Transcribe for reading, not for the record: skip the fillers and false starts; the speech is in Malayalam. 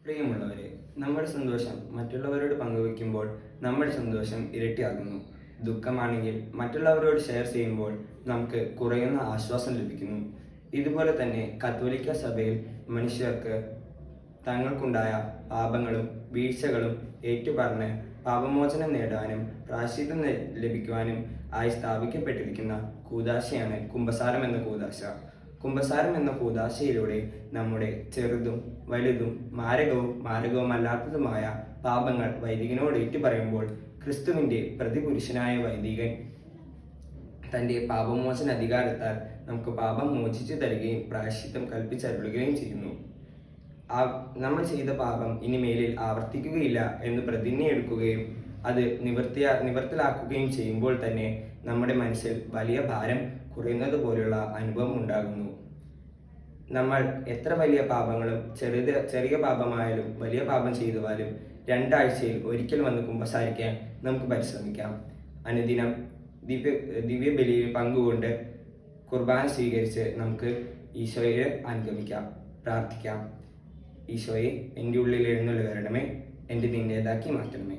പ്രിയമുള്ളവരെ, നമ്മുടെ സന്തോഷം മറ്റുള്ളവരോട് പങ്കുവയ്ക്കുമ്പോൾ നമ്മുടെ സന്തോഷം ഇരട്ടിയാകുന്നു. ദുഃഖമാണെങ്കിൽ മറ്റുള്ളവരോട് ഷെയർ ചെയ്യുമ്പോൾ നമുക്ക് കുറയുന്ന ആശ്വാസം ലഭിക്കുന്നു. ഇതുപോലെ തന്നെ കത്തോലിക്ക സഭയിൽ മനുഷ്യർക്ക് തങ്ങൾക്കുണ്ടായ പാപങ്ങളും വീഴ്ചകളും ഏറ്റുപറഞ്ഞ് പാപമോചനം നേടാനും പ്രായശ്ചിത്തം ലഭിക്കുവാനും ആയി സ്ഥാപിക്കപ്പെട്ടിരിക്കുന്ന കൂദാശയാണ് കുമ്പസാരം എന്ന കൂദാശ. കുമ്പസാരം എന്ന കൂദാശയിലൂടെ നമ്മുടെ ചെറുതും വലുതും മാരകവുമല്ലാത്തതുമായ പാപങ്ങൾ വൈദികനോട് ഏറ്റുപറയുമ്പോൾ ക്രിസ്തുവിൻ്റെ പ്രതിപുരുഷനായ വൈദികൻ തൻ്റെ പാപമോചന അധികാരത്താൽ നമുക്ക് പാപം മോചിച്ചു തരികയും പ്രായശ്ചിത്തം കൽപ്പിച്ചരുളുകയും ചെയ്യുന്നു. നമ്മൾ ചെയ്ത പാപം ഇനി മേലിൽ ആവർത്തിക്കുകയില്ല എന്ന് പ്രതിജ്ഞയെടുക്കുകയും അത് നിവർത്തിലാക്കുകയും ചെയ്യുമ്പോൾ തന്നെ നമ്മുടെ മനസ്സിൽ വലിയ ഭാരം കുറയുന്നത് പോലുള്ള അനുഭവം ഉണ്ടാകുന്നു. നമ്മൾ എത്ര വലിയ പാപങ്ങളും ചെറിയ പാപമായാലും വലിയ പാപം ചെയ്തുവാലും 2 ആഴ്ചയിൽ ഒരിക്കൽ വന്ന് കുമ്പസാരിക്കാൻ നമുക്ക് പരിശ്രമിക്കാം. അനുദിനം ദിവ്യബലിയിൽ പങ്കുകൊണ്ട് കുർബാന സ്വീകരിച്ച് നമുക്ക് ഈശോയെ അനുഗമിക്കാം, പ്രാർത്ഥിക്കാം. ഈശോയെ, എൻ്റെ ഉള്ളിൽ എഴുന്നള്ളി വരണമേ, എൻ്റെ നിന്റേതാക്കി മാറ്റണമേ.